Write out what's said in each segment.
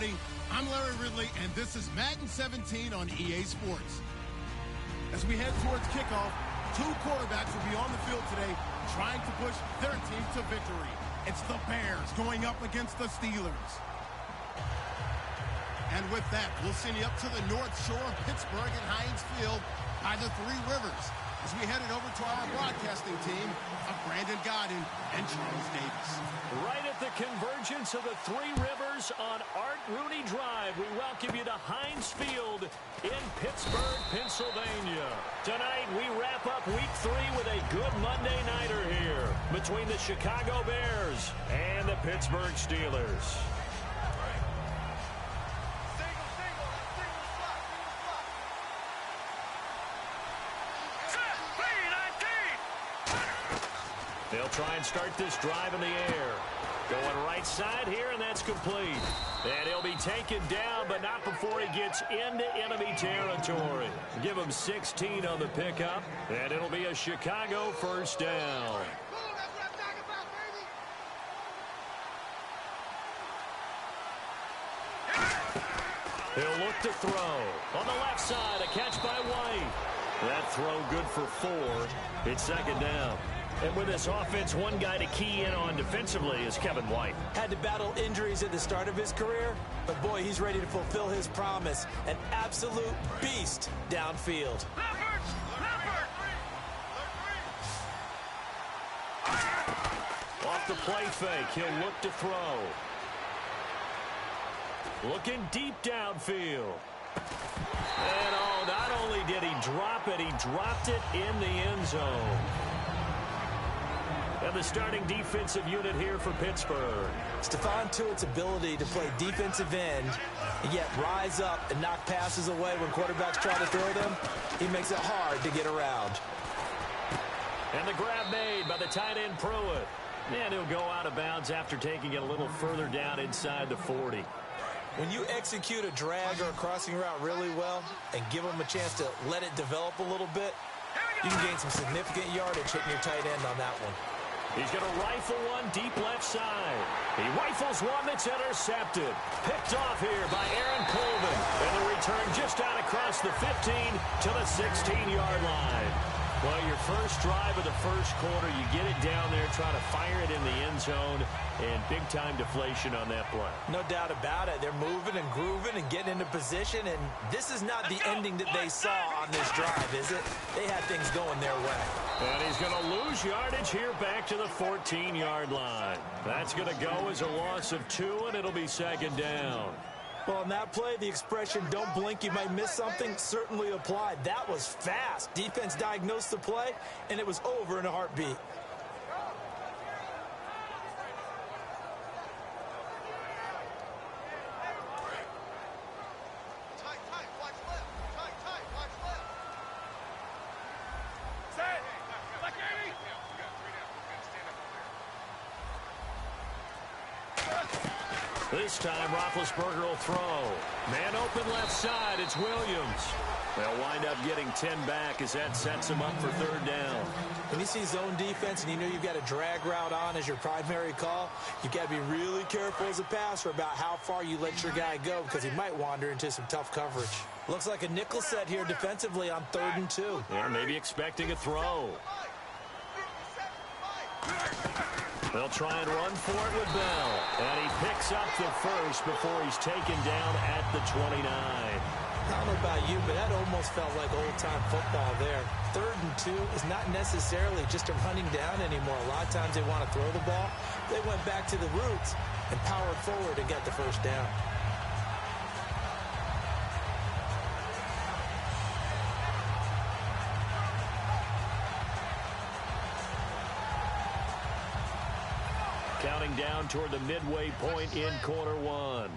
everybody. I'm Larry Ridley, and this is Madden 17 on EA Sports. As we head towards kickoff, two quarterbacks will be on the field today trying to push their team to victory. It's the Bears going up against the Steelers. And with that, we'll send you up to the north shore of Pittsburgh at Heinz Field by the Three Rivers as we head it over to our broadcasting team of Brandon Godden and Charles Davis. Right at the convergence of the Three Rivers on Art Rooney Drive, we welcome you to Heinz Field in Pittsburgh, Pennsylvania. Tonight, we wrap up Week 3 with a good Monday nighter here between the Chicago Bears and the Pittsburgh Steelers. They'll try and start this drive in the air. Going right side here, and that's complete. And he'll be taken down, but not before he gets into enemy territory. Give him 16 on the pickup, and it'll be a Chicago first down. He'll look to throw. On the left side, a catch by White. That throw good for 4. It's second down. And with this offense, one guy to key in on defensively is Kevin White. Had to battle injuries at the start of his career, but boy, he's ready to fulfill his promise. An absolute beast downfield. Off the play fake, he'll look to throw. Looking deep downfield. And oh, not only did he drop it, he dropped it in the end zone. And the starting defensive unit here for Pittsburgh. Stephon Tuitt's ability to play defensive end and yet rise up and knock passes away when quarterbacks try to throw them, he makes it hard to get around. And the grab made by the tight end Pruitt. And he'll go out of bounds after taking it a little further down inside the 40. When you execute a drag or a crossing route really well and give them a chance to let it develop a little bit, you can gain some significant yardage hitting your tight end on that one. He's going to rifle one deep left side. He rifles one that's intercepted. Picked off here by Aaron Colvin. And the return just out across the 15 to the 16-yard line. Well, your first drive of the first quarter, you get it down there, try to fire it in the end zone, and big-time deflation on that play. No doubt about it. They're moving and grooving and getting into position, and this is not the ending that they saw on this drive, is it? They had things going their way. And he's going to lose yardage here back to the 14-yard line. That's going to go as a loss of 2, and it'll be second down. Well, on that play, the expression, don't blink, you might miss something, certainly applied. That was fast. Defense diagnosed the play, and it was over in a heartbeat. This time, Roethlisberger will throw. Man open left side, it's Williams. They'll wind up getting 10 back as that sets him up for third down. When you see zone defense and you know you've got a drag route on as your primary call, you've got to be really careful as a passer about how far you let your guy go because he might wander into some tough coverage. Looks like a nickel set here defensively on 3rd and 2. Yeah, maybe expecting a throw. They'll try and run for it with Bell. And he picks up the first before he's taken down at the 29. I don't know about you, but that almost felt like old-time football there. 3rd and 2 is not necessarily just a running down anymore. A lot of times they want to throw the ball. They went back to the roots and powered forward and got the first down. Counting down toward the midway point in quarter 1.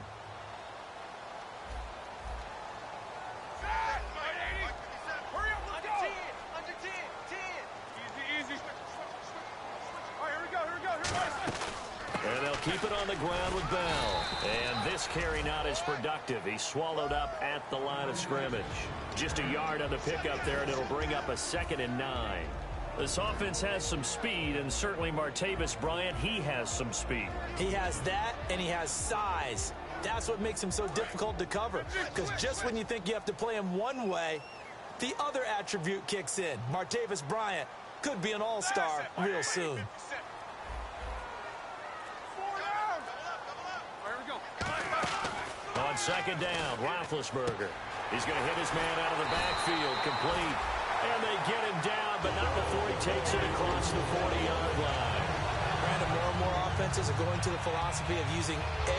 And they'll keep it on the ground with Bell. And this carry not as productive. He's swallowed up at the line of scrimmage. Just a yard on the pickup there, and it'll bring up a 2nd and 9. This offense has some speed, and certainly Martavis Bryant, he has some speed. He has that, and he has size. That's what makes him so difficult to cover, because just when you think you have to play him one way, the other attribute kicks in. Martavis Bryant could be an all-star real soon. On second down, Roethlisberger. He's going to hit his man out of the backfield, complete. And they get him down, but not before he takes it across the 40-yard line. Brandon, more and more offenses are going to the philosophy of using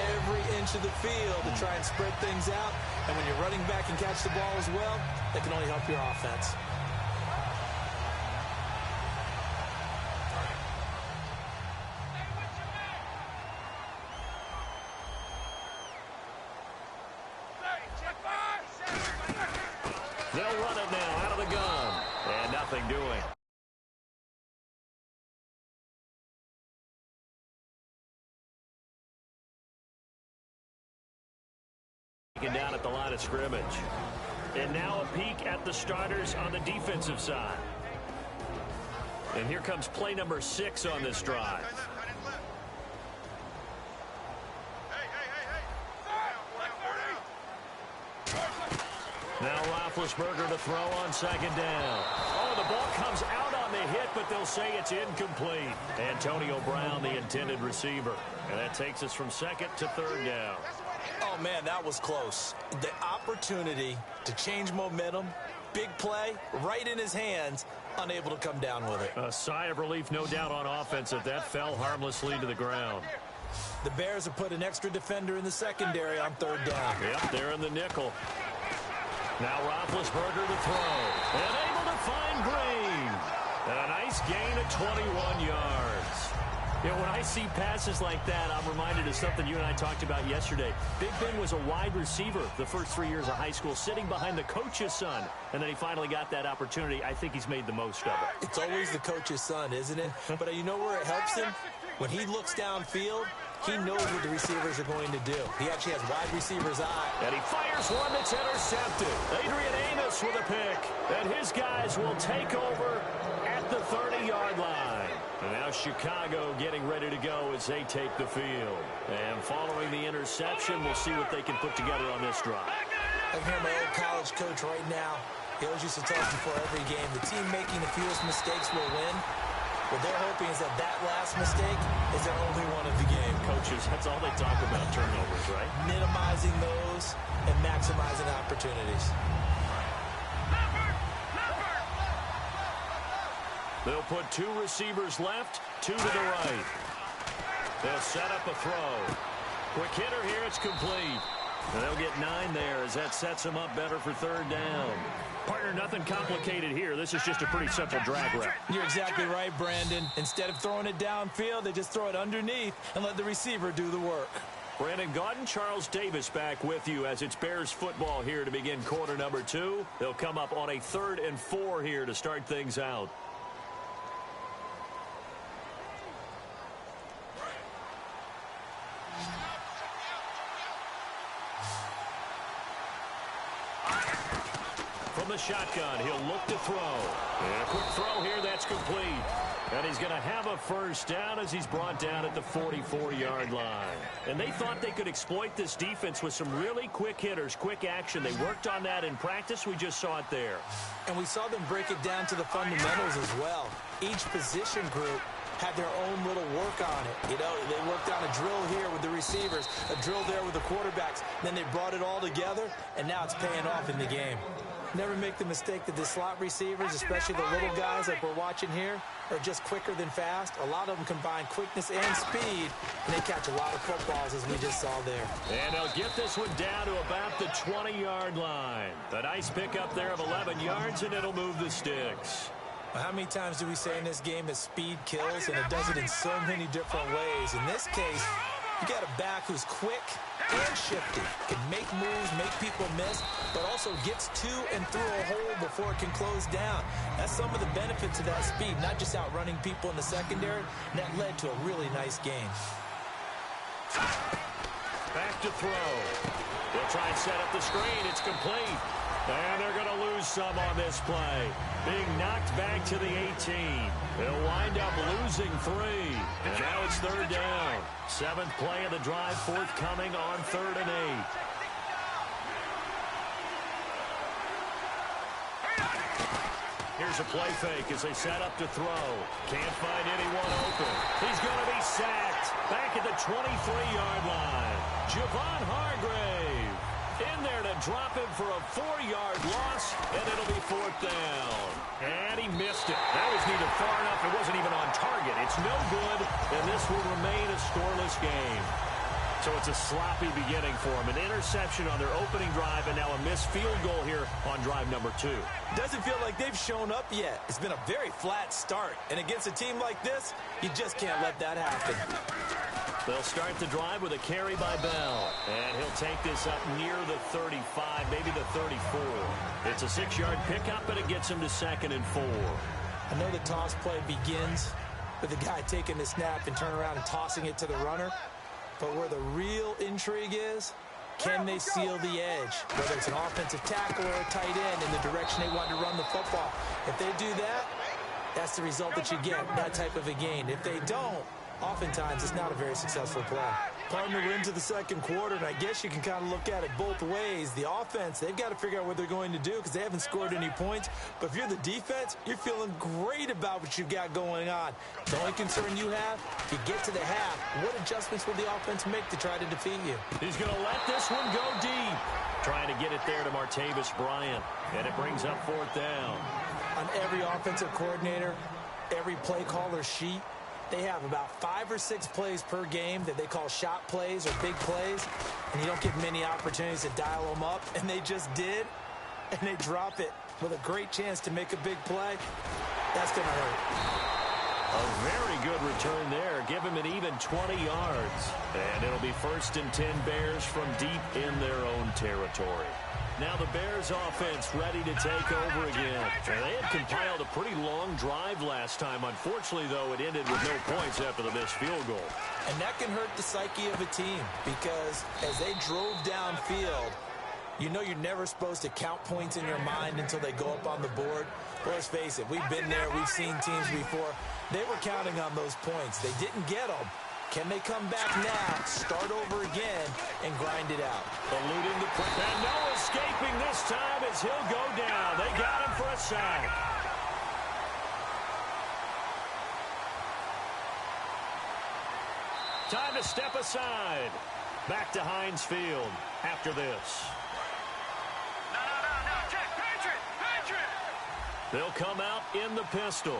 every inch of the field to try and spread things out. And when you're running back and catch the ball as well, that can only help your offense. They'll run it now out of the gun. And nothing doing. Down at the line of scrimmage. And now a peek at the starters on the defensive side. And here comes play number 6 on this drive. Now Roethlisberger to throw on second down. Oh, the ball comes out on the hit, but they'll say it's incomplete. Antonio Brown, the intended receiver. And that takes us from second to third down. Oh, man, that was close. The opportunity to change momentum, big play, right in his hands, unable to come down with it. A sigh of relief, no doubt, on offense if that fell harmlessly to the ground. The Bears have put an extra defender in the secondary on third down. Yep, they're in the nickel. Now Roethlisberger to throw. And able to find Green. And a nice gain of 21 yards. You know, when I see passes like that, I'm reminded of something you and I talked about yesterday. Big Ben was a wide receiver the first 3 years of high school, sitting behind the coach's son. And then he finally got that opportunity. I think he's made the most of it. It's always the coach's son, isn't it? But you know where it helps him? When he looks downfield, he knows what the receivers are going to do. He actually has wide receiver's eye. And he fires one that's intercepted. Adrian Amos with a pick. And his guys will take over at the 30-yard line. And now Chicago getting ready to go as they take the field. And following the interception, we'll see what they can put together on this drive. I'm hearing my old college coach right now. He always used to tell us before every game, the team making the fewest mistakes will win. What they're hoping is that that last mistake is their only one of the game. Coaches, that's all they talk about, turnovers, right? Minimizing those and maximizing opportunities. They'll put 2 receivers left, 2 to the right. They'll set up a throw. Quick hitter here, it's complete. And they'll get 9 there as that sets them up better for third down. Partner, nothing complicated here. This is just a pretty simple drag route. You're exactly right, Brandon. Instead of throwing it downfield, they just throw it underneath and let the receiver do the work. Brandon Gaudin, Charles Davis back with you as it's Bears football here to begin quarter number 2. They'll come up on a 3rd and 4 here to start things out. From the shotgun, he'll look to throw. And a quick throw here, that's complete. And he's going to have a first down as he's brought down at the 44-yard line. And they thought they could exploit this defense with some really quick hitters, quick action. They worked on that in practice. We just saw it there. And we saw them break it down to the fundamentals as well. Each position group had their own little work on it. You know, they worked on a drill here with the receivers, a drill there with the quarterbacks. Then they brought it all together, and now it's paying off in the game. Never make the mistake that the slot receivers, especially the little guys like we're watching here, are just quicker than fast. A lot of them combine quickness and speed, and they catch a lot of footballs, as we just saw there. And they'll get this one down to about the 20-yard line. A nice pickup there of 11 yards, and it'll move the sticks. How many times do we say in this game that speed kills, and it does it in so many different ways? In this case, you got a back who's quick and shifty, can make moves, make people miss, but also gets to and through a hole before it can close down. That's some of the benefits of that speed, not just outrunning people in the secondary, and that led to a really nice game. Back to throw. They'll try and set up the screen. It's complete. And they're going to lose some on this play. Being knocked back to the 18. They'll wind up losing 3. And now it's 3rd down. 7th play of the drive, forthcoming on 3rd and 8. Here's a play fake as they set up to throw. Can't find anyone open. He's going to be sacked. Back at the 23-yard line. Javon Hargrave in there to drop him for a 4-yard loss, and it'll be 4th down. And he missed it. That was neither far enough. It wasn't even on target. It's no good, and this will remain a scoreless game. So it's a sloppy beginning for them. An interception on their opening drive, and now a missed field goal here on drive number 2. Doesn't feel like they've shown up yet. It's been a very flat start. And against a team like this, you just can't let that happen. They'll start the drive with a carry by Bell. And he'll take this up near the 35, maybe the 34. It's a 6-yard pickup, and it gets him to 2nd and 4. I know the toss play begins with the guy taking the snap and turning around and tossing it to the runner. But where the real intrigue is, can they seal the edge? Whether it's an offensive tackle or a tight end in the direction they want to run the football. If they do that, that's the result that you get, that type of a gain. If they don't, oftentimes it's not a very successful play. Partner, we're into the 2nd quarter, and I guess you can kind of look at it both ways. The offense, they've got to figure out what they're going to do because they haven't scored any points. But if you're the defense, you're feeling great about what you've got going on. The only concern you have, if you get to the half, what adjustments will the offense make to try to defeat you? He's going to let this one go deep. Trying to get it there to Martavis Bryant, and it brings up 4th down. On every offensive coordinator, every play caller sheet, they have about 5 or 6 plays per game that they call shot plays or big plays, and you don't get many opportunities to dial them up, and they just did, and they drop it with a great chance to make a big play. That's going to hurt. A very good return there. Give him an even 20 yards. And it'll be 1st and 10 Bears from deep in their own territory. Now the Bears offense ready to take over again. And they had compiled a pretty long drive last time. Unfortunately, though, it ended with no points after the missed field goal. And that can hurt the psyche of a team because as they drove downfield, you know you're never supposed to count points in your mind until they go up on the board. Well, let's face it, we've been there, we've seen teams before. They were counting on those points. They didn't get them. Can they come back now, start over again, and grind it out? Eluding the pressure. And no escaping this time as he'll go down. They got him for a sack. Time to step aside. Back to Heinz Field after this. No, check, Patriot! They'll come out in the pistol.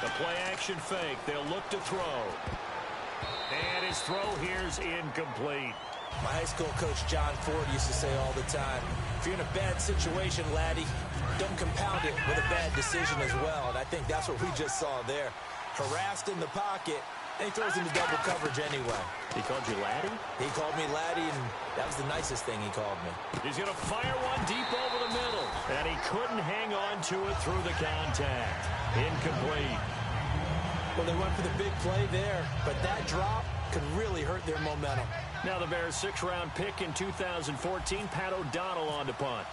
The play-action fake. They'll look to throw. And his throw here's incomplete. My high school coach, John Ford, used to say all the time, if you're in a bad situation, laddie, don't compound it with a bad decision as well. And I think that's what we just saw there. Harassed in the pocket, and he throws into double coverage anyway. He called you laddie? He called me laddie, and that was the nicest thing he called me. He's going to fire one deep over the middle. And he couldn't hang on to it through the contact. Incomplete. Well, they went for the big play there, but that drop could really hurt their momentum. Now the Bears' 6th-round pick in 2014, Pat O'Donnell on to punt.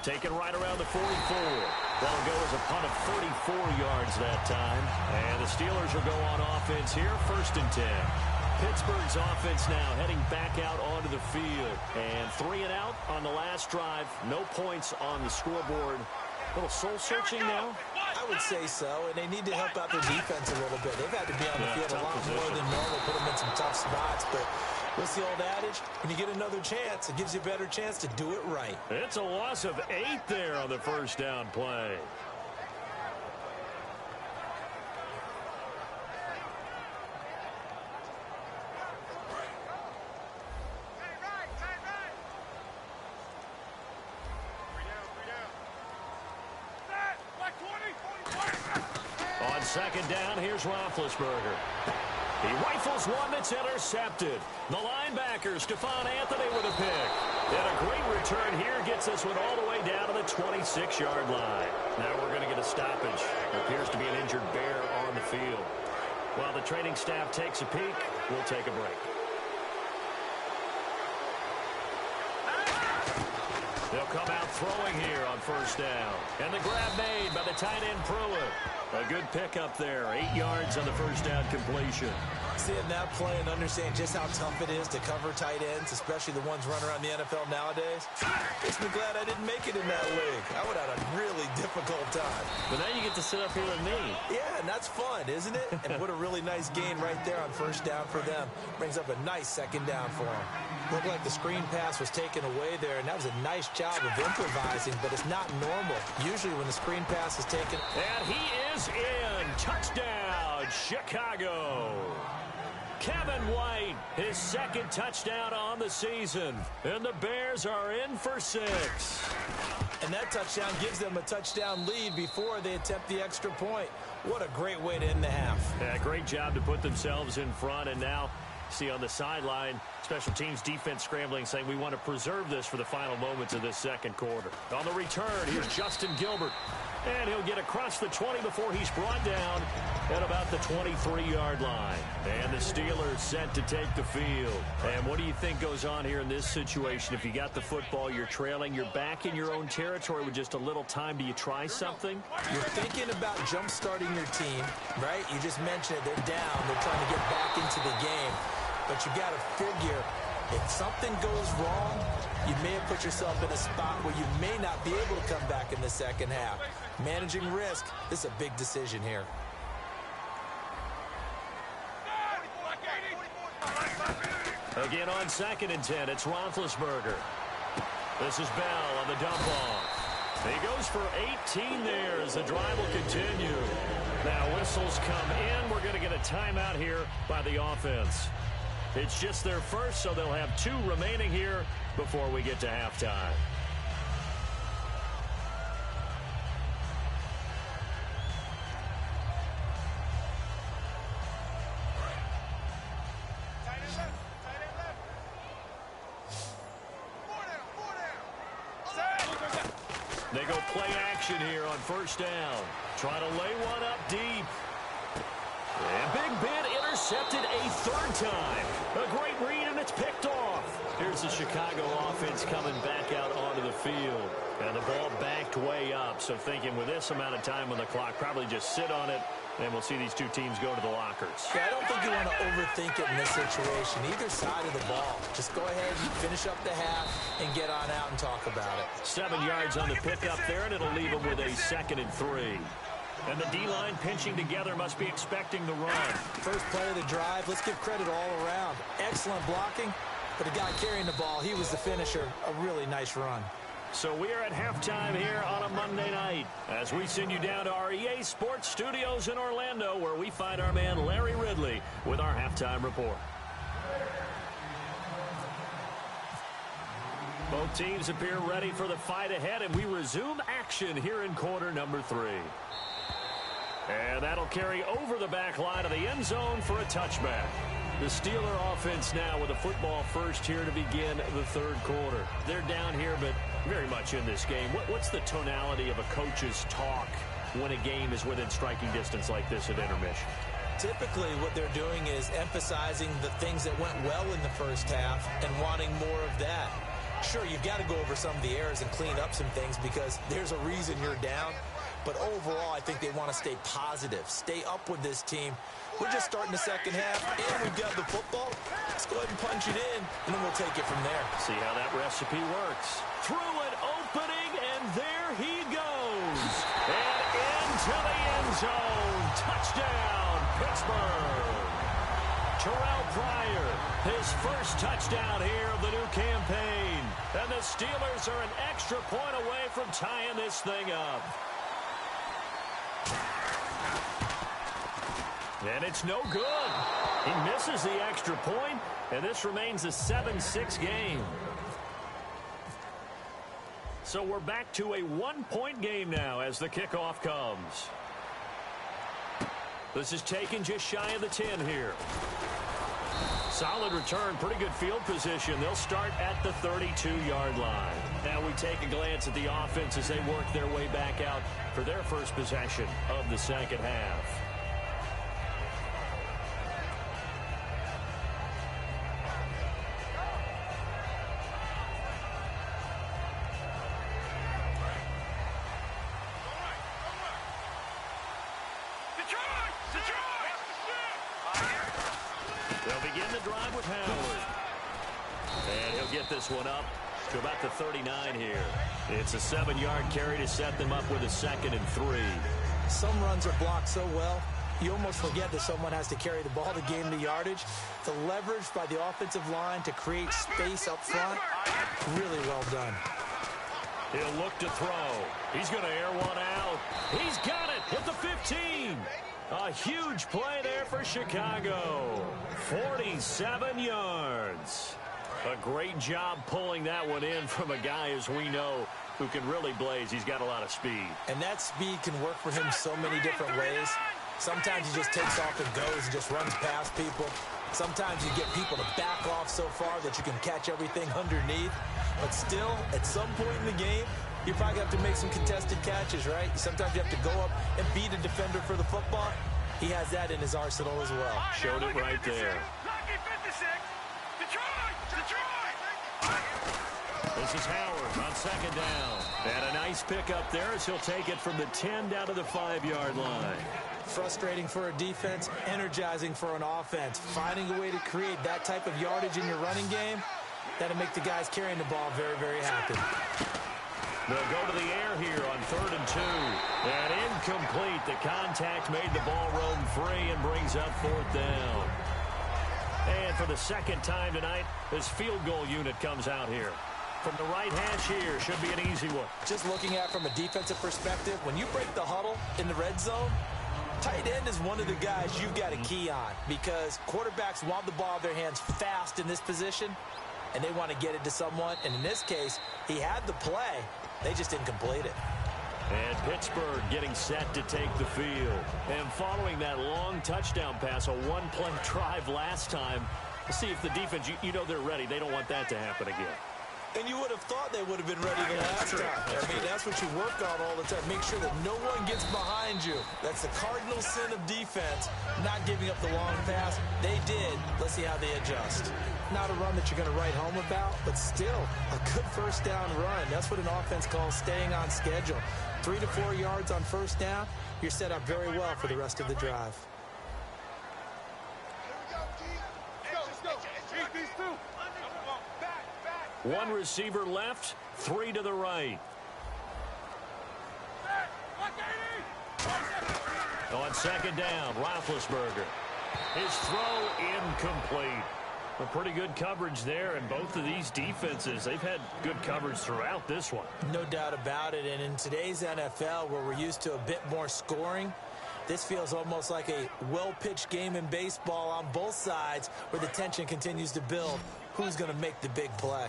Taken right around the 44. That'll go as a punt of 34 yards that time. And the Steelers will go on offense here, 1st and 10. Pittsburgh's offense now heading back out onto the field. And 3 and out on the last drive. No points on the scoreboard. A little soul-searching now? I would say so, and they need to help out their defense a little bit. They've had to be on the field a lot more than normal, put them in some tough spots. But what's the old adage? When you get another chance, it gives you a better chance to do it right. It's a loss of 8 there on the 1st down play. On 2nd down, here's Roethlisberger. He rifles one that's intercepted. The linebacker, Stephon Anthony with a pick. And a great return here gets this one all the way down to the 26-yard line. Now we're going to get a stoppage. Appears to be an injured bear on the field. While the training staff takes a peek, we'll take a break. They'll come out throwing here on first down. And the grab made by the tight end Pruitt. A good pickup there. 8 yards on the first down completion. Seeing that play and understanding just how tough it is to cover tight ends, especially the ones running around the NFL nowadays, makes me glad I didn't make it in that league. I would have had a really difficult time. But now you get to sit up here with me. Yeah, and that's fun, isn't it? And what a really nice gain right there on first down for them. Brings up a nice second down for them. Looked like the screen pass was taken away there, and that was a nice job of improvising, but it's not normal. Usually when the screen pass is taken. And he is in. Touchdown, Chicago. Kevin White, his second touchdown on the season. And the Bears are in for 6. And that touchdown gives them a touchdown lead before they attempt the extra point. What a great way to end the half. Yeah, great job to put themselves in front. And now, see on the sideline, special teams defense scrambling, saying we want to preserve this for the final moments of this second quarter. On the return, here's Justin Gilbert. And he'll get across the 20 before he's brought down at about the 23-yard line. And the Steelers set to take the field. And what do you think goes on here in this situation? If you got the football, you're trailing, you're back in your own territory with just a little time. Do you try something? You're thinking about jump-starting your team, right? You just mentioned it. They're down. They're trying to get back into the game. But you got to figure, if something goes wrong, you may have put yourself in a spot where you may not be able to come back in the second half. Managing risk, this is a big decision here. Again on 2nd and 10, it's Roethlisberger. This is Bell on the dump off. He goes for 18 there as the drive will continue. Now whistles come in. We're going to get a timeout here by the offense. It's just their first, so they'll have 2 remaining here before we get to halftime. They go play action here on first down. Try to lay one up deep. And Big Ben intercepted a 3rd time. A great read, and it's picked off. Here's the Chicago offense coming back out onto the field. And the ball backed way up. So thinking with this amount of time on the clock, probably just sit on it, and we'll see these 2 teams go to the lockers. Yeah, I don't think you want to overthink it in this situation. Either side of the ball. Just go ahead and finish up the half and get on out and talk about it. 7 yards on the pickup there, and it'll leave them with a 2nd and 3. And the D-line pinching together must be expecting the run. First play of the drive, let's give credit all around. Excellent blocking, but the guy carrying the ball, he was the finisher. A really nice run. So we are at halftime here on a Monday night as we send you down to our EA Sports Studios in Orlando, where we find our man Larry Ridley with our halftime report. Both teams appear ready for the fight ahead, and we resume action here in quarter number 3. And that'll carry over the back line of the end zone for a touchback. The Steeler offense now with a football first here to begin the 3rd quarter. They're down here, but very much in this game. What's the tonality of a coach's talk when a game is within striking distance like this at intermission? Typically, what they're doing is emphasizing the things that went well in the first half and wanting more of that. Sure, you've got to go over some of the errors and clean up some things because there's a reason you're down. But overall, I think they want to stay positive, stay up with this team. We're just starting the second half, and we've got the football. Let's go ahead and punch it in, and then we'll take it from there. See how that recipe works. Through an opening, and there he goes. And into the end zone. Touchdown, Pittsburgh. Terrell Pryor, his first touchdown here of the new campaign. And the Steelers are an extra point away from tying this thing up. And it's no good. He misses the extra point, and this remains a 7-6 game. So we're back to a 1-point game now as the kickoff comes. This is taken just shy of the 10 here. Solid return, pretty good field position. They'll start at the 32-yard line. Now we take a glance at the offense as they work their way back out for their first possession of the second half. They'll begin the drive with Howard. And he'll get this one up to about the 39 here. It's a 7-yard carry to set them up with a 2nd and 3. Some runs are blocked so well, you almost forget that someone has to carry the ball to gain the yardage. The leverage by the offensive line to create space up front, really well done. He'll look to throw. He's going to air one out. He's got it at the 15. A huge play there for Chicago. 47 yards. A great job pulling that one in from a guy, as we know, who can really blaze. He's got a lot of speed. And that speed can work for him so many different ways. Sometimes he just takes off and goes and just runs past people. Sometimes you get people to back off so far that you can catch everything underneath. But still, at some point in the game, you probably have to make some contested catches, right? Sometimes you have to go up and beat a defender for the football. He has that in his arsenal as well. Showed it right there. This is Howard on 2nd down. And a nice pickup there as he'll take it from the 10 down to the 5-yard line. Frustrating for a defense, energizing for an offense. Finding a way to create that type of yardage in your running game, that'll make the guys carrying the ball very, very happy. They'll go to the air here on 3rd and 2. And incomplete. The contact made the ball roam free and brings up 4th down. And for the 2nd time tonight, this field goal unit comes out here. From the right hash here, should be an easy one. Just looking at from a defensive perspective, when you break the huddle in the red zone, tight end is one of the guys you've got to key on because quarterbacks want the ball in their hands fast in this position, and they want to get it to someone. And in this case, he had the play. They just didn't complete it. And Pittsburgh getting set to take the field. And following that long touchdown pass, a one-play drive last time, we'll see if the defense, you know they're ready. They don't want that to happen again. And you would have thought they would have been ready the last time. I mean, that's what you work on all the time. Make sure that no one gets behind you. That's the cardinal sin of defense, not giving up the long pass. They did. Let's see how they adjust. Not a run that you're going to write home about, but still a good first down run. That's what an offense calls staying on schedule. 3 to 4 yards on first down, you're set up very well for the rest of the drive. One receiver left, 3 to the right. On 2nd down, Roethlisberger. His throw incomplete. A pretty good coverage there, and both of these defenses, they've had good coverage throughout this one. No doubt about it, and in today's NFL, where we're used to a bit more scoring, this feels almost like a well-pitched game in baseball on both sides where the tension continues to build. Who's going to make the big play?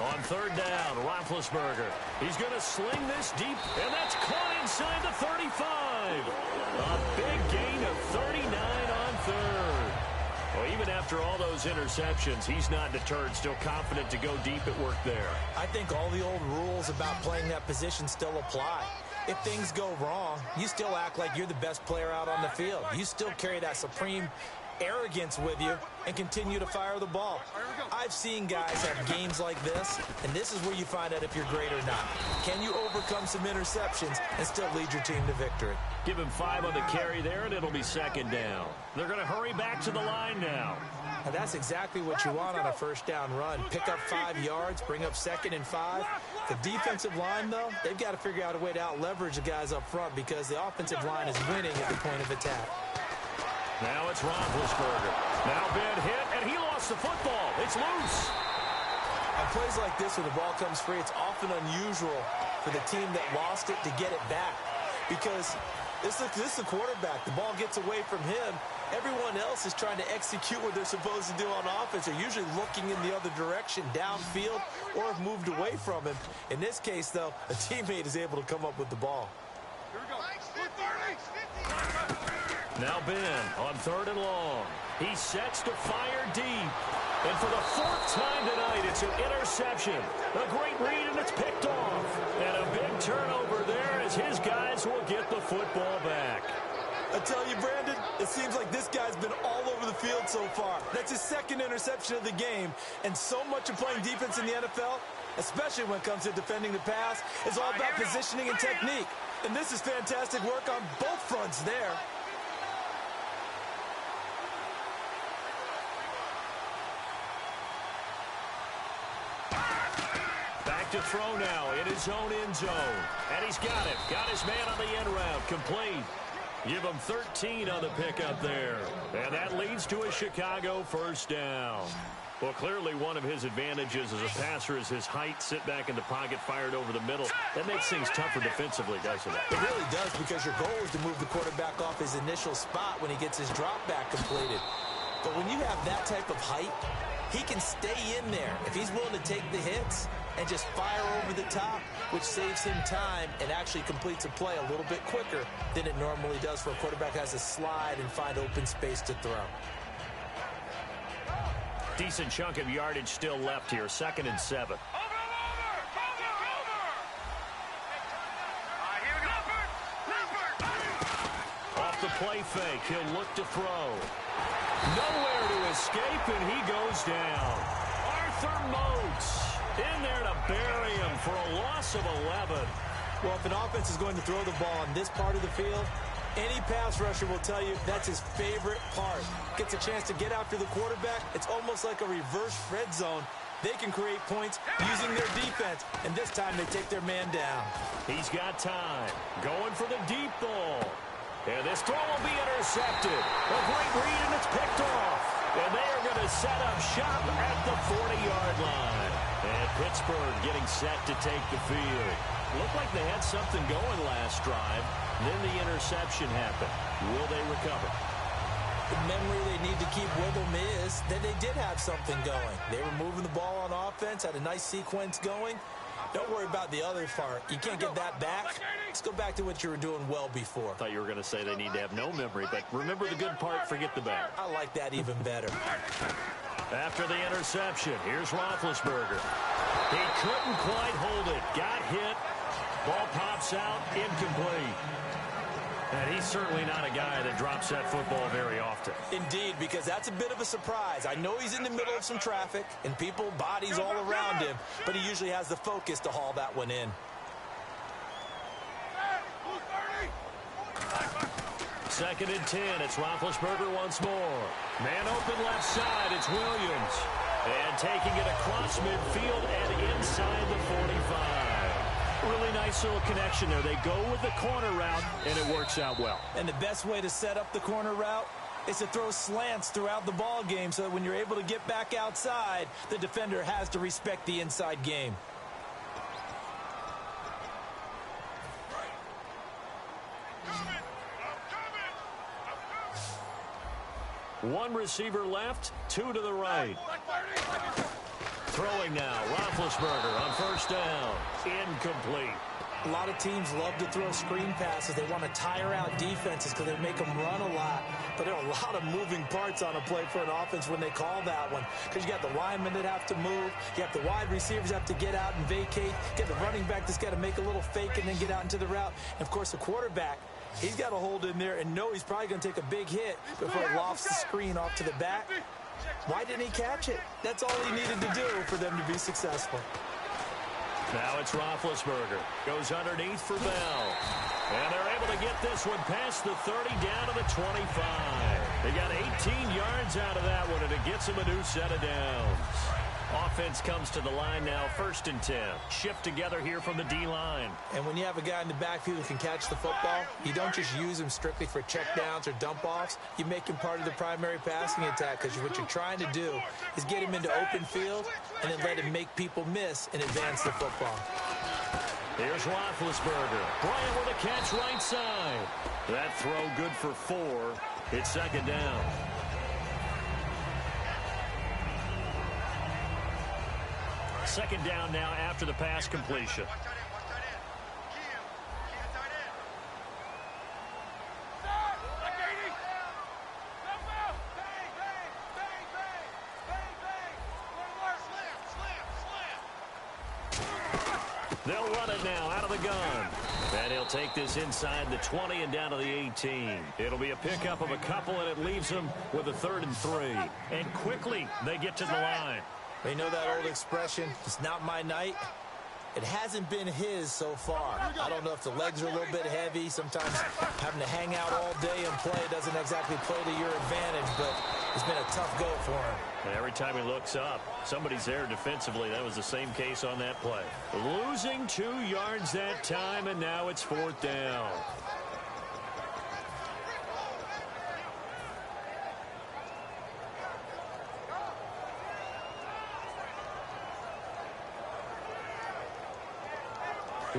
On 3rd down, Roethlisberger. He's going to sling this deep, and that's caught inside the 35. A big gain of 39 on 3rd. Well, even after all those interceptions, he's not deterred, still confident to go deep at work there. I think all the old rules about playing that position still apply. If things go wrong, you still act like you're the best player out on the field. You still carry that supreme arrogance with you and continue to fire the ball. I've seen guys have games like this, and this is where you find out if you're great or not. Can you overcome some interceptions and still lead your team to victory? Give him 5 on the carry there, and it'll be 2nd down. They're going to hurry back to the line now. And that's exactly what you want on a first down run. Pick up 5 yards, bring up 2nd and 5. The defensive line, though, they've got to figure out a way to out-leverage the guys up front because the offensive line is winning at the point of attack. Now it's Roethlisberger. Now bad hit, and he lost the football. It's loose. On plays like this where the ball comes free, it's often unusual for the team that lost it to get it back because This is the quarterback. The ball gets away from him. Everyone else is trying to execute what they're supposed to do on offense. They're usually looking in the other direction, downfield, or have moved away from him. In this case, though, a teammate is able to come up with the ball. Here we go. Now Ben on 3rd and long. He sets to fire deep. And for the 4th time tonight, it's an interception. A great read, and it's picked off. And a big turnover there as his guys will get the football back. I tell you, Brandon, it seems like this guy's been all over the field so far. That's his 2nd interception of the game. And so much of playing defense in the NFL, especially when it comes to defending the pass, is all about positioning and technique. And this is fantastic work on both fronts there. Back to throw now in his own end zone. And he's got it. Got his man on the end route. Complete. Give him 13 on the pickup there. And that leads to a Chicago 1st down. Well, clearly one of his advantages as a passer is his height. Sit back in the pocket, fired over the middle. That makes things tougher defensively, doesn't it? It really does, because your goal is to move the quarterback off his initial spot when he gets his drop back completed. But when you have that type of height, he can stay in there if he's willing to take the hits and just fire over the top, which saves him time and actually completes a play a little bit quicker than it normally does for a quarterback who has to slide and find open space to throw. Decent chunk of yardage still left here. 2nd and 7. Off the play fake, he'll look to throw. Nowhere to escape, and he goes down. Arthur Moats in there to bury him for a loss of 11. Well, if an offense is going to throw the ball on this part of the field, any pass rusher will tell you that's his favorite part. Gets a chance to get after the quarterback. It's almost like a reverse red zone. They can create points using their defense, and this time they take their man down. He's got time. Going for the deep ball. And this throw will be intercepted. A great read, and it's picked off. And they are going to set up shop at the 40-yard line. And Pittsburgh getting set to take the field. Looked like they had something going last drive. Then the interception happened. Will they recover? The memory they need to keep with them is that they did have something going. They were moving the ball on offense, had a nice sequence going. Don't worry about the other part. You can't get that back. Let's go back to what you were doing well before. I thought you were going to say they need to have no memory, but remember the good part, forget the bad. I like that even better. After the interception, here's Roethlisberger. He couldn't quite hold it. Got hit. Ball pops out, incomplete. And he's certainly not a guy that drops that football very often. Indeed, because that's a bit of a surprise. I know he's in the middle of some traffic and people, bodies all around him, but he usually has the focus to haul that one in. Second and 10, it's Roethlisberger once more. Man open left side, it's Williams. And taking it across midfield and inside the 45. Really nice little connection there. They go with the corner route, and it works out well. And the best way to set up the corner route is to throw slants throughout the ball game so that when you're able to get back outside, the defender has to respect the inside game. One receiver left, 2 to the right. Throwing now, Roethlisberger on 1st down. Incomplete. A lot of teams love to throw screen passes. They want to tire out defenses because they make them run a lot. But there are a lot of moving parts on a play for an offense when they call that one. Because you got the linemen that have to move. You have the wide receivers have to get out and vacate. You got the running back that's got to make a little fake and then get out into the route. And, of course, the quarterback, he's got to hold in there and know he's probably going to take a big hit before he lofts the screen off to the back. Why didn't he catch it? That's all he needed to do for them to be successful. Now it's Roethlisberger. Goes underneath for Bell. And they're able to get this one past the 30 down to the 25. They got 18 yards out of that one, and it gets them a new set of downs. Offense comes to the line now, 1st and 10. Shift together here from the D-line. And when you have a guy in the backfield who can catch the football, you don't just use him strictly for checkdowns or dump-offs. You make him part of the primary passing attack because what you're trying to do is get him into open field and then let him make people miss and advance the football. Here's Roethlisberger. Bryant with a catch right side. That throw good for 4. It's second down. Second down now after the pass completion. They'll run it now out of the gun. And he'll take this inside the 20 and down to the 18. It'll be a pickup of a couple, and it leaves them with a 3rd and 3. And quickly, they get to the line. You know that old expression, it's not my night? It hasn't been his so far. I don't know if the legs are a little bit heavy. Sometimes having to hang out all day and play doesn't exactly play to your advantage, but it's been a tough go for him. And every time he looks up, somebody's there defensively. That was the same case on that play. Losing 2 yards that time, and now it's 4th down.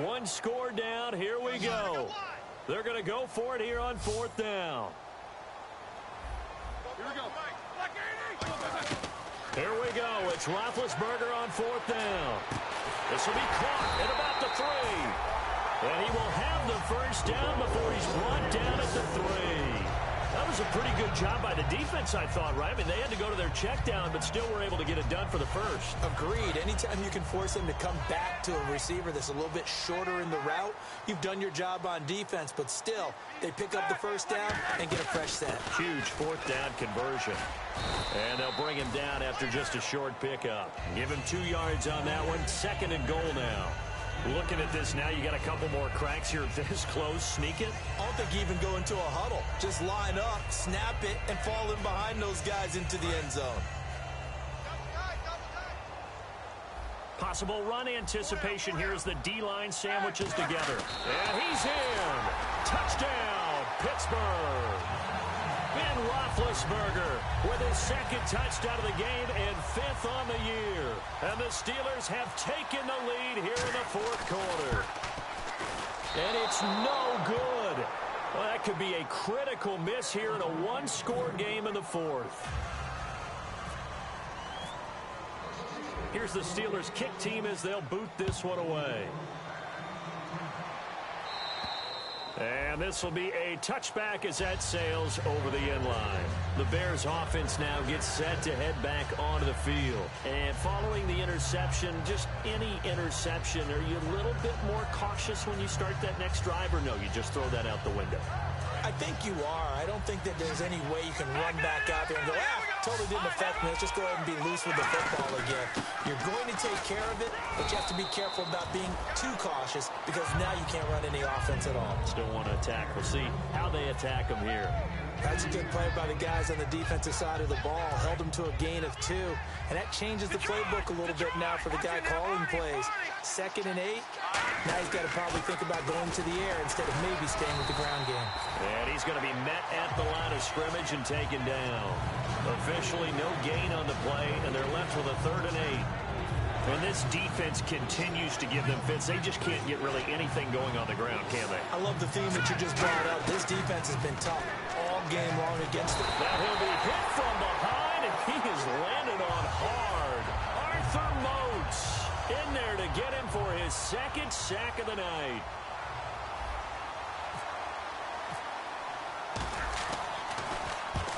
One score down. Here we go. They're going to go for it here on 4th down. Here we go. Here we go. It's Roethlisberger on 4th down. This will be caught at about the 3. And he will have the first down before he's brought down at the 3. That was a pretty good job by the defense, I thought, right? I mean, they had to go to their check down, but still were able to get it done for the first. Agreed. Anytime you can force them to come back to a receiver that's a little bit shorter in the route, you've done your job on defense, but still, they pick up the first down and get a fresh set. Huge 4th down conversion. And they'll bring him down after just a short pickup. Give him 2 yards on that one. 2nd and goal now. Looking at this now, you got a couple more cracks here this close. Sneak it. I don't think you even go into a huddle. Just line up, snap it, and fall in behind those guys into the end zone. Possible run anticipation here as the D-line sandwiches together. And he's in. Touchdown, Pittsburgh. And Roethlisberger with his 2nd touchdown of the game and 5th on the year. And the Steelers have taken the lead here in the 4th quarter. And it's no good. Well, that could be a critical miss here in a 1-score game in the 4th. Here's the Steelers kick team as they'll boot this one away. And this will be a touchback as that sails over the end line. The Bears offense now gets set to head back onto the field. And following the interception, just any interception, are you a little bit more cautious when you start that next drive, or no, you just throw that out the window? I think you are. I don't think that there's any way you can run back out there and go, totally didn't affect me. Let's just go ahead and be loose with the football again. You're going to take care of it, but you have to be careful about being too cautious because now you can't run any offense at all. Still want to attack. We'll see how they attack them here. That's a good play by the guys on the defensive side of the ball. Held them to a gain of 2. And that changes the playbook a little bit now for the guy calling plays. 2nd and 8. Now he's got to probably think about going to the air instead of maybe staying with the ground game. And he's going to be met at the line of scrimmage and taken down. Officially no gain on the play, and they're left with a 3rd and 8. And this defense continues to give them fits. They just can't get really anything going on the ground, can they? I love the theme that you just brought up. This defense has been tough all game long against it. Now he'll be hit from behind, and he has landed on hard. Arthur Moats in there to get him for his 2nd sack of the night.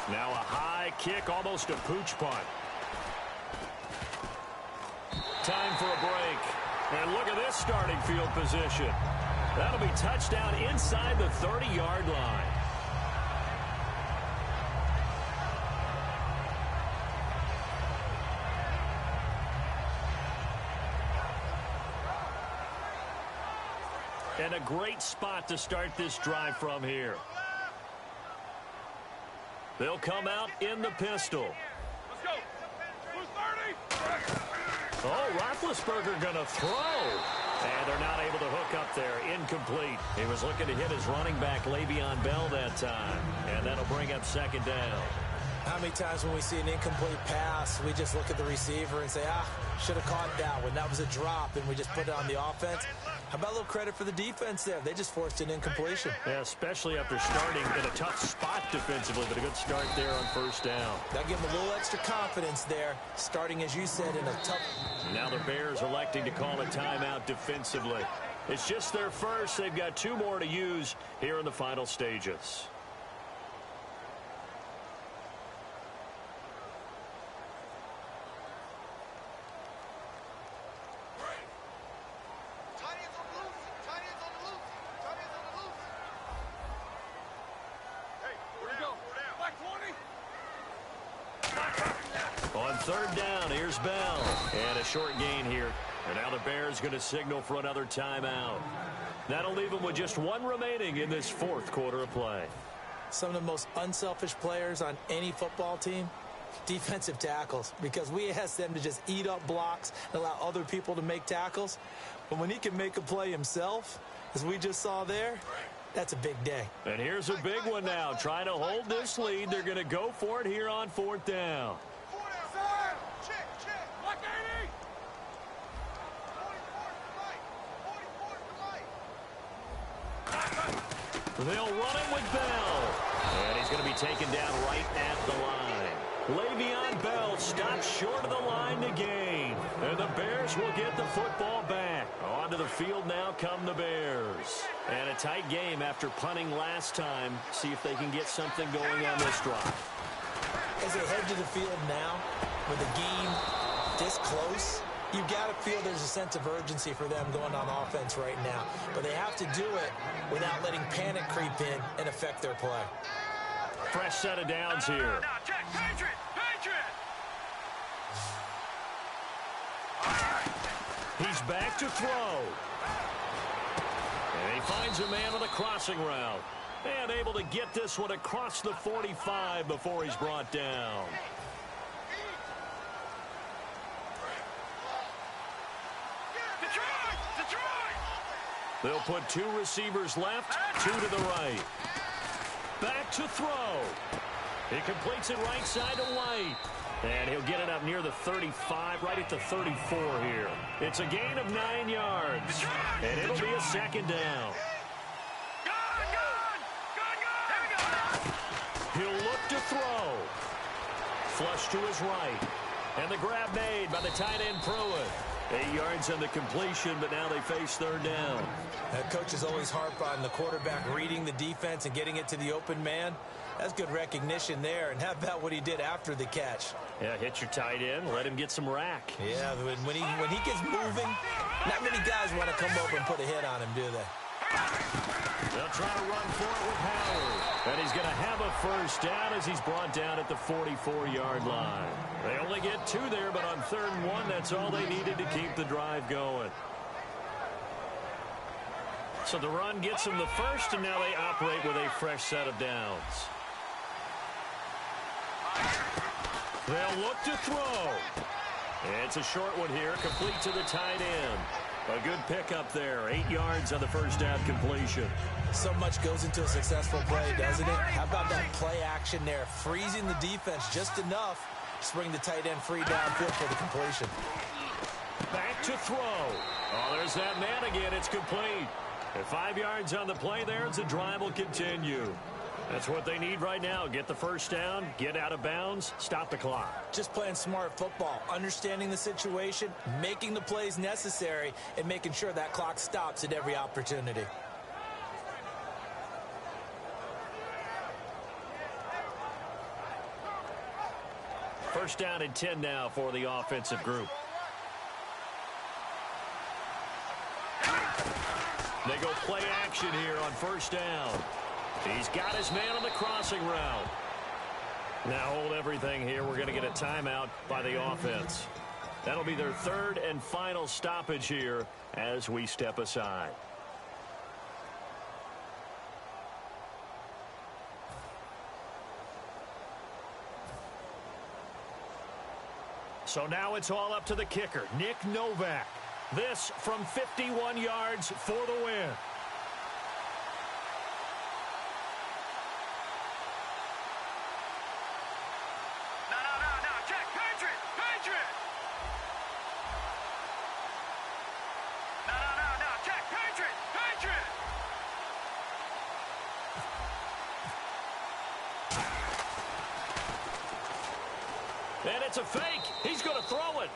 Now a high kick, almost a pooch punt. Time for a break. And look at this starting field position. That'll be touchdown inside the 30-yard line. And a great spot to start this drive from here. They'll come out in the pistol. Let's go. Who's 30? Oh, Roethlisberger going to throw. And they're not able to hook up there. Incomplete. He was looking to hit his running back, Le'Veon Bell, that time. And that'll bring up 2nd down. How many times when we see an incomplete pass, we just look at the receiver and say, should have caught that one. That was a drop, and we just put it on the offense. How about a little credit for the defense there? They just forced an incompletion. Yeah, especially after starting in a tough spot defensively, but a good start there on first down. That'll give them a little extra confidence there, starting, as you said, in a tough... Now the Bears electing to call a timeout defensively. It's just their first. They've got 2 more to use here in the final stages. On third down, here's Bell. And a short gain here. And now the Bears going to signal for another timeout. That'll leave them with just 1 remaining in this 4th quarter of play. Some of the most unselfish players on any football team, defensive tackles, because we ask them to just eat up blocks and allow other people to make tackles. But when he can make a play himself, as we just saw there, that's a big day. And here's a big one now. Trying to hold this lead. They're going to go for it here on 4th down. They'll run it with Bell. And he's going to be taken down right at the line. Le'Veon Bell stops short of the line to gain. And the Bears will get the football back. Onto the field now come the Bears. And a tight game after punting last time. See if they can get something going on this drive. As they head to the field now, with the game this close, you've got to feel there's a sense of urgency for them going on offense right now. But they have to do it without letting panic creep in and affect their play. Fresh set of downs here. He's back to throw. And he finds a man on the crossing route. And able to get this one across the 45 before he's brought down. They'll put 2 receivers left, 2 to the right. Back to throw. He completes it right side to White. And he'll get it up near the 35, right at the 34 here. It's a gain of 9 yards. And it'll be a 2nd down. He'll look to throw. Flush to his right. And the grab made by the tight end Pruitt. 8 yards on the completion, but now they face 3rd down. Coaches always harp on the quarterback reading the defense and getting it to the open man. That's good recognition there. And how about what he did after the catch? Yeah, hit your tight end, let him get some rack. Yeah, when he gets moving, not many guys want to come over and put a hit on him, do they? They'll try to run for it with Howard. And he's going to have a 1st down as he's brought down at the 44-yard line. They only get 2 there, but on 3rd and 1, that's all they needed to keep the drive going. So the run gets them the 1st, and now they operate with a fresh set of downs. They'll look to throw. It's a short one here, complete to the tight end. A good pickup there, 8 yards on the 1st down completion. So much goes into a successful play, doesn't it? How about that play action there, freezing the defense just enough to bring the tight end free downfield for the completion. Back to throw. Oh, there's that man again. It's complete. At 5 yards on the play there, the drive will continue. That's what they need right now. Get the 1st down, get out of bounds, stop the clock. Just playing smart football, understanding the situation, making the plays necessary, and making sure that clock stops at every opportunity. First down and 10 now for the offensive group. They go play action here on 1st down. He's got his man on the crossing route. Now hold everything here. We're going to get a timeout by the offense. That'll be their 3rd and final stoppage here as we step aside. So now it's all up to the kicker, Nick Novak. This from 51 yards for the win. It's a fake. He's going to throw it.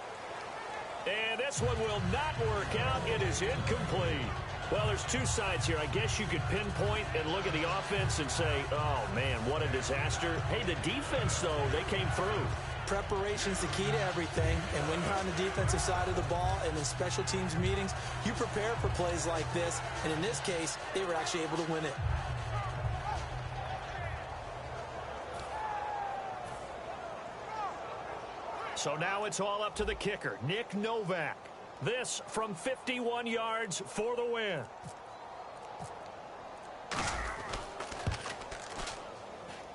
And this one will not work out. It is incomplete. Well, there's two sides here. I guess you could pinpoint and look at the offense and say, oh, man, what a disaster. Hey, the defense, though, they came through. Preparation's the key to everything, and when you're on the defensive side of the ball and in special teams meetings, you prepare for plays like this, and in this case, they were actually able to win it. So now it's all up to the kicker, Nick Novak. This from 51 yards for the win.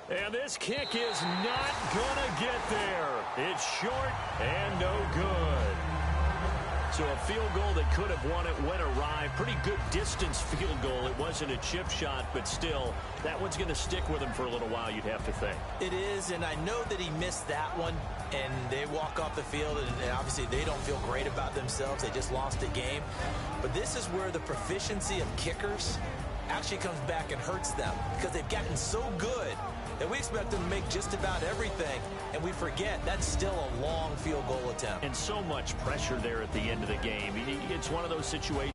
And this kick is not going to get there. It's short and no good. So a field goal that could have won it went awry. Pretty good distance field goal. It wasn't a chip shot, but still, that one's going to stick with him for a little while, you'd have to think. It is, and I know that he missed that one, and they walk off the field, and obviously they don't feel great about themselves. They just lost a game. But this is where the proficiency of kickers actually comes back and hurts them, because they've gotten so good that we expect them to make just about everything, and we forget that's still a long field goal attempt. And so much pressure there at the end of the game. It's one of those situations